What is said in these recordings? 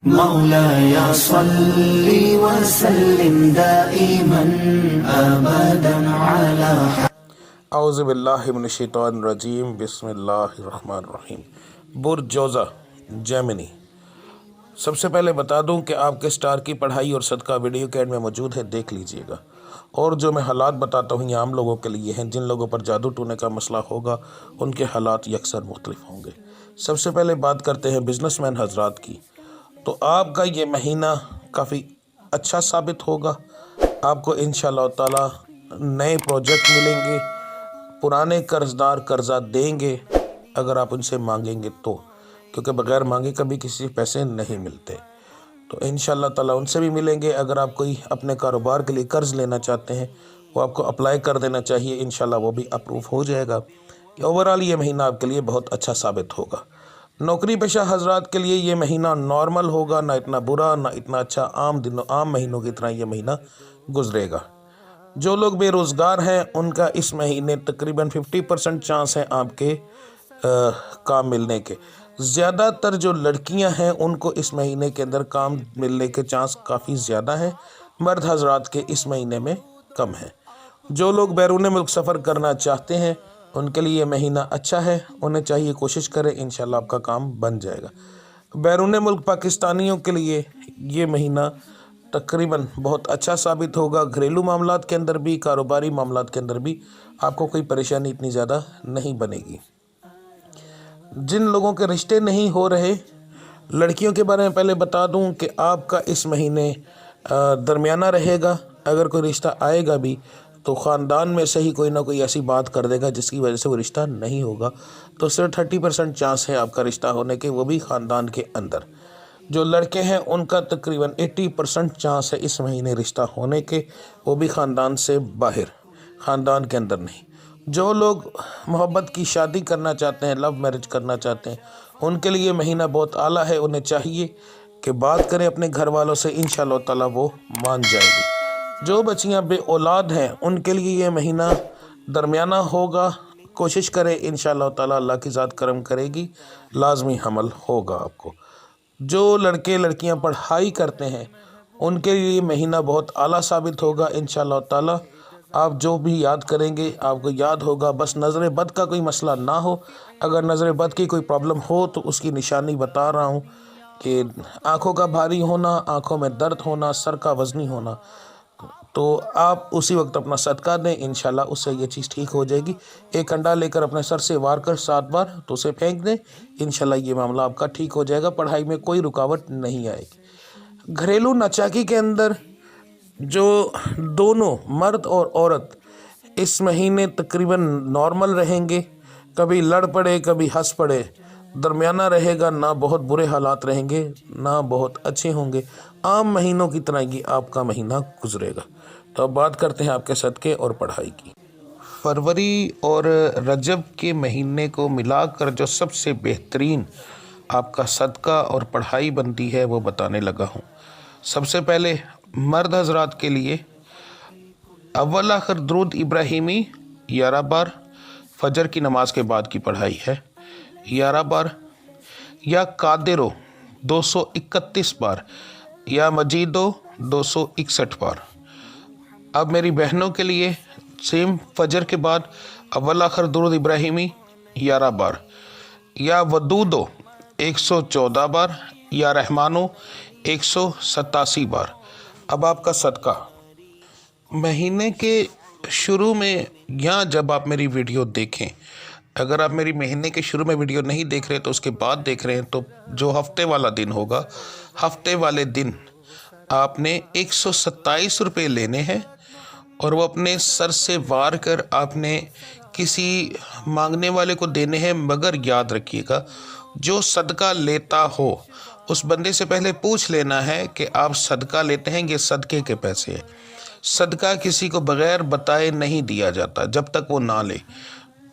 مولاي صل وسلم دائما ابدا على اعوذ باللہ من الشیطان الرجیم، بسم اللہ الرحمن الرحیم۔ برج جوزہ، جیمنی۔ سب سے پہلے بتا دوں کہ آپ کے سٹار کی پڑھائی اور صدقہ ویڈیو کے اینڈ میں موجود ہے، دیکھ لیجئے گا۔ اور جو میں حالات بتاتا ہوں یہ عام لوگوں کے لیے ہیں، جن لوگوں پر جادو ٹونے کا مسئلہ ہوگا ان کے حالات یکسر مختلف ہوں گے۔ سب سے پہلے بات کرتے ہیں بزنس مین حضرات کی۔ تو آپ کا یہ مہینہ کافی اچھا ثابت ہوگا۔ آپ کو انشاءاللہ تعالی نئے پروجیکٹ ملیں گے، پرانے قرض دار قرضہ دیں گے اگر آپ ان سے مانگیں گے تو، کیونکہ بغیر مانگے کبھی کسی سے پیسے نہیں ملتے۔ تو انشاءاللہ تعالی ان سے بھی ملیں گے۔ اگر آپ کوئی اپنے کاروبار کے لیے قرض لینا چاہتے ہیں وہ آپ کو اپلائی کر دینا چاہیے، انشاءاللہ وہ بھی اپروو ہو جائے گا۔ اوورآل یہ مہینہ آپ کے لیے بہت اچھا ثابت ہوگا۔ نوکری پیشہ حضرات کے لیے یہ مہینہ نارمل ہوگا، نہ اتنا برا نہ اتنا اچھا، عام مہینوں کی طرح یہ مہینہ گزرے گا۔ جو لوگ بے روزگار ہیں ان کا اس مہینے تقریباً 50% چانس ہیں آپ کے کام ملنے کے۔ زیادہ تر جو لڑکیاں ہیں ان کو اس مہینے کے اندر کام ملنے کے چانس کافی زیادہ ہیں، مرد حضرات کے اس مہینے میں کم ہیں۔ جو لوگ بیرون ملک سفر کرنا چاہتے ہیں ان کے لیے یہ مہینہ اچھا ہے، انہیں چاہیے کوشش کریں، انشاءاللہ آپ کا کام بن جائے گا۔ بیرون ملک پاکستانیوں کے لیے یہ مہینہ تقریباً بہت اچھا ثابت ہوگا۔ گھریلو معاملات کے اندر بھی، کاروباری معاملات کے اندر بھی آپ کو کوئی پریشانی اتنی زیادہ نہیں بنے گی۔ جن لوگوں کے رشتے نہیں ہو رہے، لڑکیوں کے بارے میں پہلے بتا دوں کہ آپ کا اس مہینے درمیانہ رہے گا۔ اگر کوئی رشتہ آئے گا بھی تو خاندان میں سے ہی کوئی نہ کوئی ایسی بات کر دے گا جس کی وجہ سے وہ رشتہ نہیں ہوگا، تو صرف 30% چانس ہے آپ کا رشتہ ہونے کے، وہ بھی خاندان کے اندر۔ جو لڑکے ہیں ان کا تقریباً 80% چانس ہے اس مہینے رشتہ ہونے کے، وہ بھی خاندان سے باہر، خاندان کے اندر نہیں۔ جو لوگ محبت کی شادی کرنا چاہتے ہیں، لو میرج کرنا چاہتے ہیں، ان کے لیے مہینہ بہت اعلیٰ ہے۔ انہیں چاہیے کہ بات کریں اپنے گھر والوں سے، انشاءاللہ تعالیٰ وہ مان جائیں گے۔ جو بچیاں بے اولاد ہیں ان کے لیے یہ مہینہ درمیانہ ہوگا۔ کوشش کریں، انشاءاللہ تعالیٰ اللہ کی ذات کرم کرے گی، لازمی حمل ہوگا آپ کو۔ جو لڑکے لڑکیاں پڑھائی کرتے ہیں ان کے لیے مہینہ بہت اعلیٰ ثابت ہوگا، انشاءاللہ تعالیٰ آپ جو بھی یاد کریں گے آپ کو یاد ہوگا۔ بس نظر بد کا کوئی مسئلہ نہ ہو، اگر نظر بد کی کوئی پرابلم ہو تو اس کی نشانی بتا رہا ہوں کہ آنکھوں کا بھاری ہونا، آنکھوں میں درد ہونا، سر کا وزنی ہونا، تو آپ اسی وقت اپنا صدقہ دیں، انشاءاللہ اس سے یہ چیز ٹھیک ہو جائے گی۔ ایک انڈا لے کر اپنے سر سے وار کر 7 بار تو اسے پھینک دیں، انشاءاللہ یہ معاملہ آپ کا ٹھیک ہو جائے گا، پڑھائی میں کوئی رکاوٹ نہیں آئے گی۔ گھریلو ناچاکی کے اندر جو دونوں مرد اور عورت اس مہینے تقریباً نارمل رہیں گے، کبھی لڑ پڑے کبھی ہنس پڑے، درمیانہ رہے گا، نہ بہت برے حالات رہیں گے نہ بہت اچھے ہوں گے، عام مہینوں کی طرح یہ آپ کا مہینہ گزرے گا۔ تو اب بات کرتے ہیں آپ کے صدقے اور پڑھائی کی۔ فروری اور رجب کے مہینے کو ملا کر جو سب سے بہترین آپ کا صدقہ اور پڑھائی بنتی ہے وہ بتانے لگا ہوں۔ سب سے پہلے مرد حضرات کے لیے اول آخر درود ابراہیمی 11 بار فجر کی نماز کے بعد کی پڑھائی ہے، 11 بار، یا قادرو 231 بار، یا مجیدو 261 بار۔ اب میری بہنوں کے لیے سیم فجر کے بعد اول آخر درود ابراہیمی 11 بار، یا ودودو 114 بار، یا رحمانو 187 بار۔ اب آپ کا صدقہ مہینے کے شروع میں، یا جب آپ میری ویڈیو دیکھیں، اگر آپ میری مہینے کے شروع میں ویڈیو نہیں دیکھ رہے تو اس کے بعد دیکھ رہے ہیں، تو جو ہفتے والا دن ہوگا، ہفتے والے دن آپ نے 127 روپے لینے ہیں اور وہ اپنے سر سے وار کر آپ نے کسی مانگنے والے کو دینے ہیں۔ مگر یاد رکھیے گا جو صدقہ لیتا ہو اس بندے سے پہلے پوچھ لینا ہے کہ آپ صدقہ لیتے ہیں، یہ صدقے کے پیسے ہیں۔ صدقہ کسی کو بغیر بتائے نہیں دیا جاتا جب تک وہ نہ لے،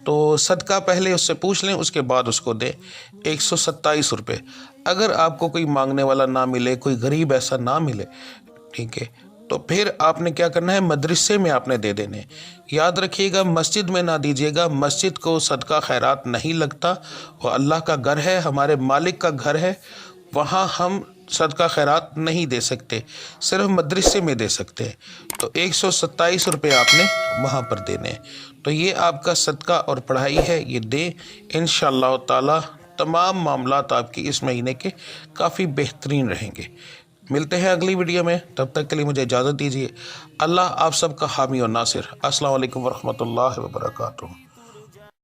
تو صدقہ پہلے اس سے پوچھ لیں، اس کے بعد اس کو دیں۔ 127 روپے اگر آپ کو کوئی مانگنے والا نہ ملے، کوئی غریب ایسا نہ ملے، ٹھیک ہے، تو پھر آپ نے کیا کرنا ہے، مدرسے میں آپ نے دے دینے۔ یاد رکھیے گا مسجد میں نہ دیجیے گا، مسجد کو صدقہ خیرات نہیں لگتا، وہ اللہ کا گھر ہے، ہمارے مالک کا گھر ہے، وہاں ہم صدقہ خیرات نہیں دے سکتے، صرف مدرسے میں دے سکتے ہیں، تو 127 روپے آپ نے وہاں پر دینے ہیں۔ تو یہ آپ کا صدقہ اور پڑھائی ہے، یہ دیں، انشاءاللہ تعالی تمام معاملات آپ کی اس مہینے کے کافی بہترین رہیں گے۔ ملتے ہیں اگلی ویڈیو میں، تب تک کے لیے مجھے اجازت دیجیے۔ اللہ آپ سب کا حامی اور ناصر۔ السلام علیکم ورحمۃ اللہ وبرکاتہ۔